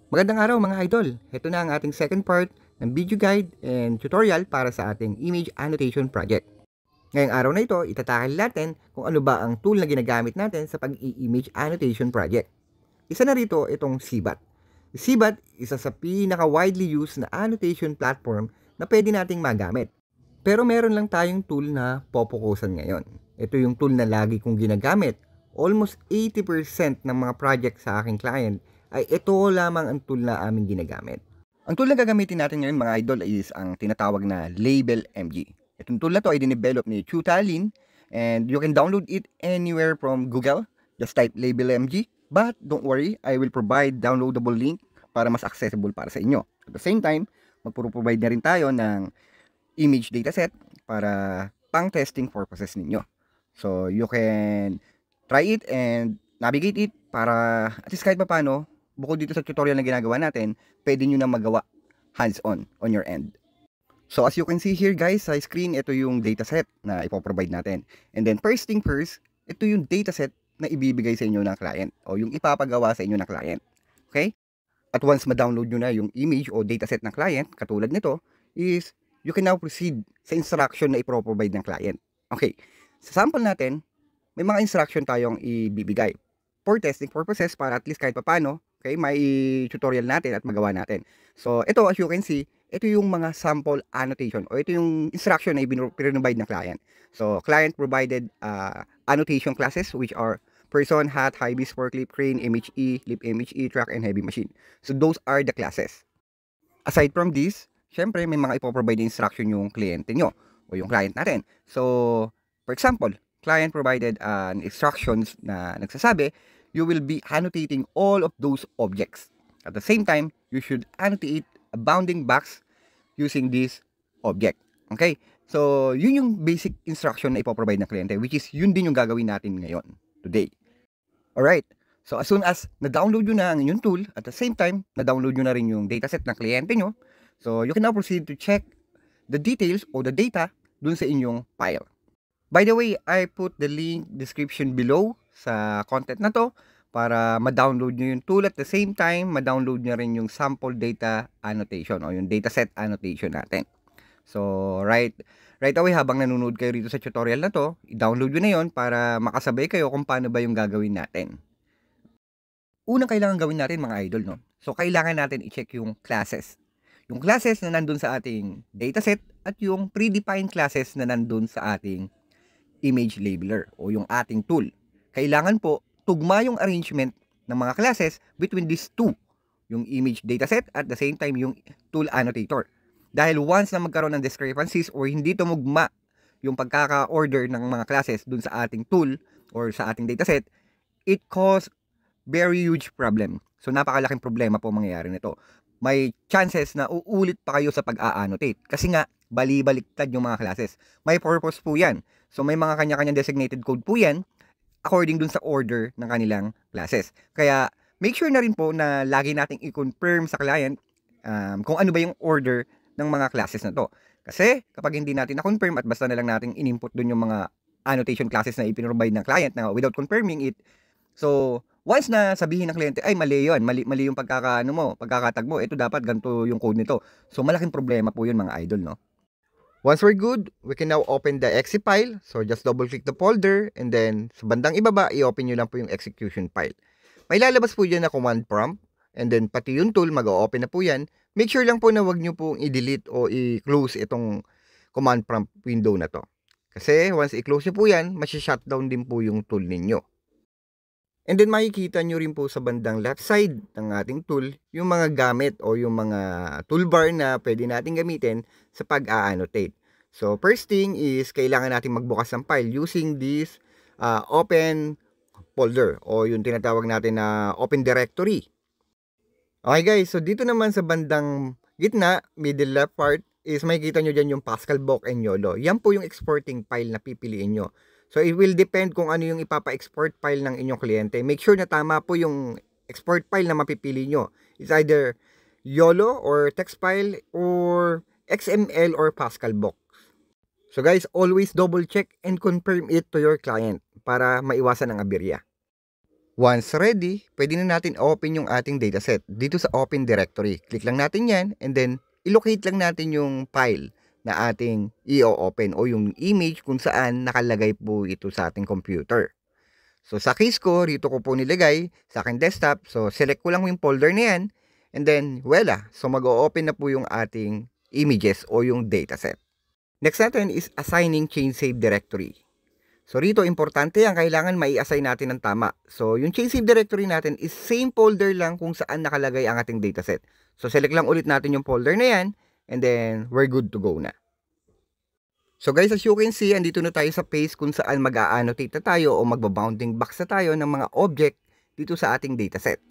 Magandang araw mga idol! Ito na ang ating second part ng video guide and tutorial para sa ating image annotation project. Ngayong araw na ito, itatakil natin kung ano ba ang tool na ginagamit natin sa pag-i-image annotation project. Isa na rito itong CBAT. CBAT, isa sa pinaka-widely used na annotation platform na pwede nating magamit. Pero meron lang tayong tool na popokusan ngayon. Ito yung tool na lagi kong ginagamit. Almost 80% ng mga project sa aking client ay ito lamang ang tool na aming ginagamit. Ang tool na gagamitin natin ngayon mga idol is ang tinatawag na Label MG. Itong tool na to ay dinevelop ni Chu Talin and you can download it anywhere from Google. Just type Label MG. But don't worry, I will provide downloadable link para mas accessible para sa inyo. At the same time, magpro-provide na rin tayo ng image dataset para pang testing purposes ninyo. So you can try it and navigate it para at least kahit pa paano, bukod dito sa tutorial na ginagawa natin, pwede nyo na magawa hands-on on your end. So as you can see here guys, sa screen, ito yung dataset na ipoprovide natin. And then first thing first, ito yung dataset na ibibigay sa inyo ng client o yung ipapagawa sa inyo ng client. Okay? At once ma-download nyo na yung image o dataset ng client, katulad nito, is you can now proceed sa instruction na ipoprovide ng client. Okay, sa sample natin, may mga instruction tayong ibibigay for testing purposes para at least kahit papano, okay, may tutorial natin at magawa natin. So, ito as you can see, ito yung mga sample annotation o ito yung instruction na i-provide ng client. So, client provided annotation classes which are person, hat, high vis, forklift, crane, MHE, lift MHE, truck, and heavy machine. So, those are the classes. Aside from this, syempre may mga ipoprovide instruction yung kliyente nyo o yung client natin. So, for example, client provided instructions na nagsasabi, you will be annotating all of those objects. At the same time, you should annotate a bounding box using this object. Okay? So, yun yung basic instruction na ipoprovide ng kliyente, which is yun din yung gagawin natin ngayon, today. Alright. So, as soon as na-download nyo na ang inyong tool, at the same time, na-download nyo na rin yung dataset ng kliyente nyo, so you can now proceed to check the details o the data dun sa inyong file. By the way, I put the link description below sa content na to para ma-download nyo yung tool at the same time, ma-download nyo rin yung sample data annotation o yung dataset annotation natin. So, right away habang nanonood kayo rito sa tutorial na to, i-download nyo na yon para makasabay kayo kung paano ba yung gagawin natin. Unang kailangan gawin natin mga idol, no? So, kailangan natin i-check yung classes. Yung classes na nandun sa ating dataset at yung predefined classes na nandun sa ating image labeler o yung ating tool. Kailangan po tugma yung arrangement ng mga classes between these two, yung image dataset at the same time yung tool annotator. Dahil once na magkaroon ng discrepancies or hindi tumugma yung pagkaka-order ng mga classes dun sa ating tool or sa ating dataset, it cause very huge problem. So napakalaking problema po mangyayari nito. May chances na uulit pa kayo sa pag-a-annotate kasi nga bali-baliktad yung mga classes. May purpose po yan. So may mga kanya-kanyang designated code po yan according dun sa order ng kanilang classes. Kaya make sure na rin po na lagi nating i-confirm sa client kung ano ba yung order ng mga classes na to. Kasi kapag hindi natin na-confirm at basta na lang nating in-input dun yung mga annotation classes na ipinrovide ng client na without confirming it, so once na sabihin ng kliyente, ay mali yun, mali yung pagkakatag mo, ito dapat ganito yung code nito. So malaking problema po yun mga idol, no? Once we're good, we can now open the exe file. So just double click the folder and then sa bandang ibaba, i-open nyo lang po yung execution file. May lalabas po dyan na command prompt and then pati yung tool, mag-open na po yan. Make sure lang po na wag nyo pong i-delete o i-close itong command prompt window na to. Kasi once i-close nyo po yan, mashi-shutdown din po yung tool ninyo. And then makikita nyo rin po sa bandang left side ng ating tool yung mga gamit o yung mga toolbar na pwede natin gamitin sa pag-a-annotate. So first thing is kailangan natin magbukas ng file using this open folder o yung tinatawag natin na open directory. Okay guys, so dito naman sa bandang gitna, middle left part is makikita nyo dyan yung Pascal, Boc, and YOLO. Yan po yung exporting file na pipiliin nyo. So, it will depend kung ano yung ipapa-export file ng inyong kliyente. Make sure na tama po yung export file na mapipili nyo. It's either YOLO or text file or XML or Pascal Box. So guys, always double check and confirm it to your client para maiwasan ang aberya. Once ready, pwede na natin open yung ating dataset dito sa Open Directory. Click lang natin yan and then ilocate lang natin yung file na ating i-open o yung image kung saan nakalagay po ito sa ating computer. So sa case ko, rito ko po nilagay sa aking desktop. So select ko lang yung folder na yan and then voila. So mag-o-open na po yung ating images o yung dataset. Next natin is assigning change save directory. So rito, importante yan, kailangan mai-assign natin ng tama. So yung change save directory natin is same folder lang kung saan nakalagay ang ating dataset. So select lang ulit natin yung folder na yan and then we're good to go na. So guys, as you can see, andito na tayo sa page kung saan mag-a-annotate na tayo o magba-bounding box na tayo ng mga object dito sa ating dataset.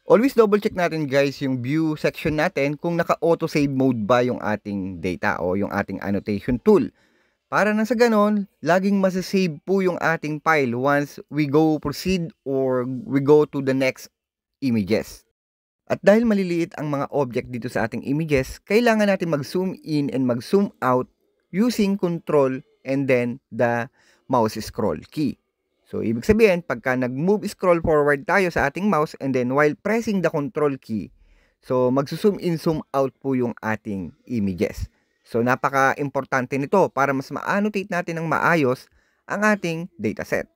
Always double check natin guys yung view section natin kung naka-auto save mode ba yung ating data o yung ating annotation tool. Para na sa ganon, laging masasave po yung ating file once we go proceed or we go to the next images. At dahil maliliit ang mga object dito sa ating images, kailangan natin mag-zoom in and mag-zoom out using control and then the mouse scroll key. So, ibig sabihin, pagka nag-move scroll forward tayo sa ating mouse and then while pressing the control key, so mag-zoom in, zoom out po yung ating images. So, napaka-importante nito para mas ma-annotate natin ng maayos ang ating dataset.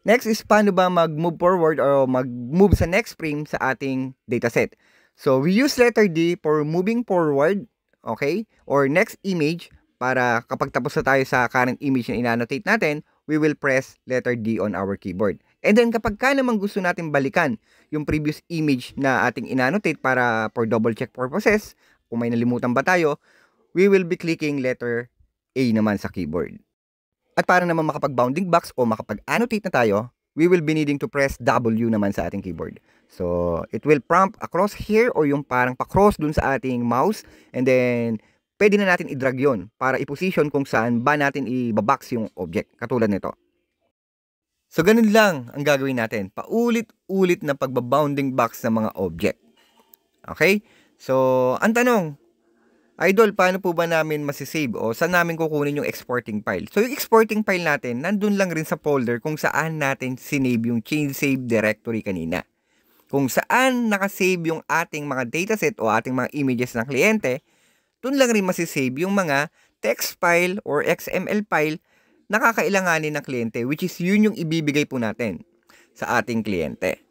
Next is paano ba mag-move forward or mag-move sa next frame sa ating dataset. So, we use letter D for moving forward, okay? Or next image para kapag tapos na tayo sa current image na in-annotate natin, we will press letter D on our keyboard. And then kapag ka naman gusto natin balikan yung previous image na ating in-annotate para for double check purposes, kung may nalimutan ba tayo, we will be clicking letter A naman sa keyboard. At para naman makapag-bounding box o makapag-annotate na tayo, we will be needing to press W naman sa ating keyboard. So, it will prompt across here or yung parang pa-cross dun sa ating mouse and then pwede na natin i-drag yun para i-position kung saan ba natin i-box yung object, katulad nito. So, ganun lang ang gagawin natin. Paulit-ulit na pagbabounding box ng mga object. Okay? So, ang tanong, Idol, paano po ba namin masisave o saan namin kukunin yung exporting file? So, yung exporting file natin, nandun lang rin sa folder kung saan natin sinave yung change save directory kanina. Kung saan nakasave yung ating mga dataset o ating mga images ng kliyente, dun lang rin masisave yung mga text file or XML file na kakailanganin ng kliyente, which is yun yung ibibigay po natin sa ating kliyente.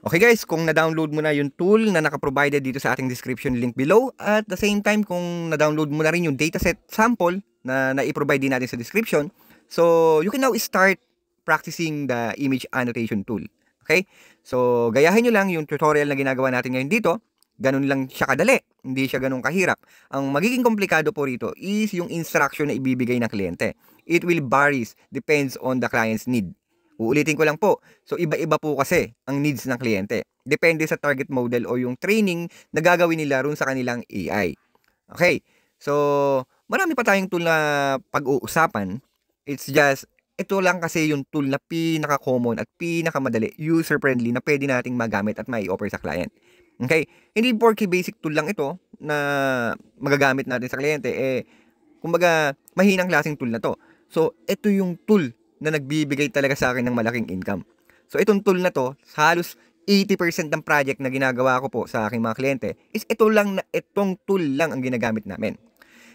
Okay guys, kung na-download mo na yung tool na naka-provided dito sa ating description link below, at the same time kung na-download mo na rin yung dataset sample na i-provide din natin sa description, so you can now start practicing the image annotation tool. Okay? So gayahin nyo lang yung tutorial na ginagawa natin ngayon dito. Ganun lang siya kadali, hindi siya ganun kahirap. Ang magiging komplikado po rito is yung instruction na ibibigay ng kliyente. It will varies, depends on the client's need. Uulitin ko lang po. So, iba-iba po kasi ang needs ng kliyente. Depende sa target model o yung training na gagawin nila ron sa kanilang AI. Okay. So, marami pa tayong tool na pag-uusapan. It's just, ito lang kasi yung tool na pinaka-common at pinaka-madali, user-friendly na pwede nating magamit at mai-offer sa client. Okay. Hindi porky basic tool lang ito na magagamit natin sa kliyente. Kumbaga, mahinang klaseng tool na to. So, ito yung tool na nagbibigay talaga sa akin ng malaking income. So, itong tool na to, halos 80% ng project na ginagawa ko po sa aking mga kliyente is itong tool lang ang ginagamit namin.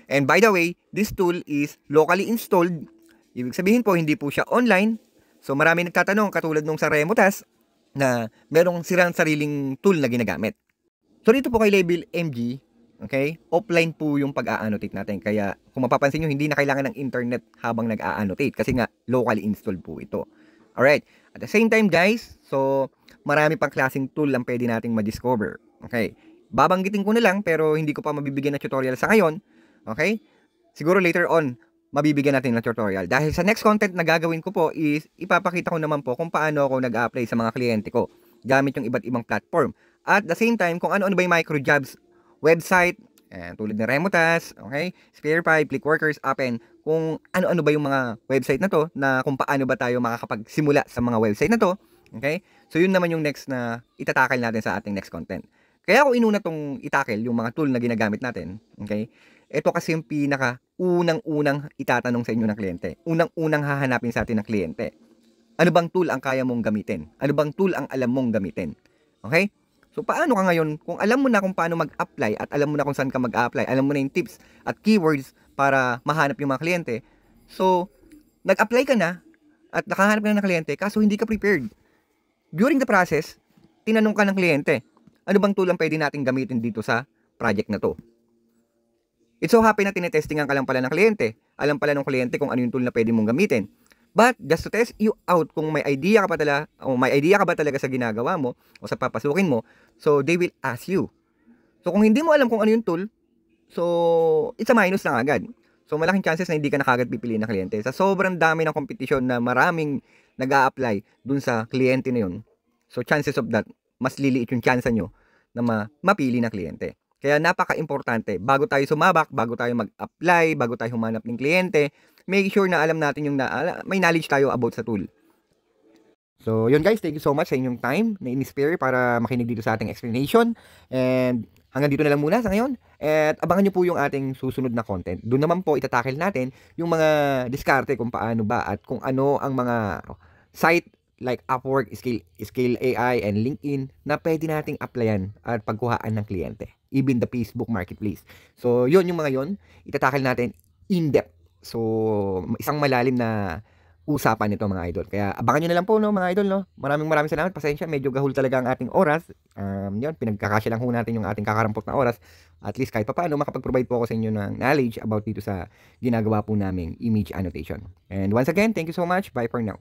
And by the way, this tool is locally installed. Ibig sabihin po, hindi po siya online. So, marami nagtatanong katulad nung sa Remotas na merong silang sariling tool na ginagamit. So, dito po kay Label MG, okay, offline po yung pag-a-annotate natin. Kaya kung mapapansin nyo, hindi na kailangan ng internet habang nag-a-annotate kasi nga locally installed po ito. Alright, at the same time guys, so marami pang klaseng tool lang pwede nating ma-discover. Okay, babanggitin ko na lang pero hindi ko pa mabibigyan ng tutorial sa ngayon. Okay, siguro later on mabibigyan natin ng tutorial. Dahil sa next content na gagawin ko po is ipapakita ko naman po kung paano ako nag-a-apply sa mga kliyente ko gamit yung iba't ibang platform. At the same time, kung ano-ano ba yung microjobs website, tulad ng Remotas, okay, Sparefy, Clickworkers, Appen, kung ano-ano ba yung mga website na to, na kung paano ba tayo makakapagsimula sa mga website na to, okay? So, yun naman yung next na itatakal natin sa ating next content. Kaya ako inuna tong itakil, yung mga tool na ginagamit natin, okay? Ito kasi yung pinaka unang-unang itatanong sa inyo ng kliyente. Unang-unang hahanapin sa atin ng kliyente. Ano bang tool ang kaya mong gamitin? Ano bang tool ang alam mong gamitin? Okay? So, paano ka ngayon, kung alam mo na kung paano mag-apply at alam mo na kung saan ka mag-apply, alam mo na yung tips at keywords para mahanap yung mga kliyente, so, nag-apply ka na at nakahanap ka na ng kliyente, kaso hindi ka prepared. During the process, tinanong ka ng kliyente, ano bang tool ang pwede natin gamitin dito sa project na to? It's so happy na tinetestingan ka lang pala ng kliyente. Alam pala ng kliyente kung ano yung tool na pwede mong gamitin. But just to test you out kung may idea ka ba talaga sa ginagawa mo o sa papasukin mo, so they will ask you. So kung hindi mo alam kung ano yung tool, so it's a minus lang agad. So malaking chances na hindi ka na kagad pipiliin ng kliyente. Sa sobrang dami ng kompetisyon na maraming nag-a-apply dun sa kliyente na yun, so chances of that, mas liliit yung chance nyo na mapili na kliyente. Kaya napaka-importante, bago tayo sumabak, bago tayo mag-apply, bago tayo humanap ng kliyente, make sure na alam natin yung may knowledge tayo about sa tool. So, yun guys, thank you so much sa inyong time na in-spare para makinig dito sa ating explanation. And hanggang dito na lang muna sa ngayon. At abangan nyo po yung ating susunod na content. Doon naman po itatakil natin yung mga diskarte kung paano ba at kung ano ang mga site like Upwork, Scale AI, and LinkedIn na pwede nating applyan at pagkuhaan ng kliyente. Even the Facebook Marketplace. So, yun yung mga yun. Itatakil natin in-depth. So, isang malalim na usapan nito mga idol. Kaya abangan nyo na lang po no, mga idol. No? Maraming salamat. Pasensya, medyo gahul talaga ang ating oras. Yun, pinagkakasya lang ho natin yung ating kakarampot na oras. At least kahit paano makapag-provide po ako sa inyo ng knowledge about dito sa ginagawa po naming image annotation. And once again, thank you so much. Bye for now.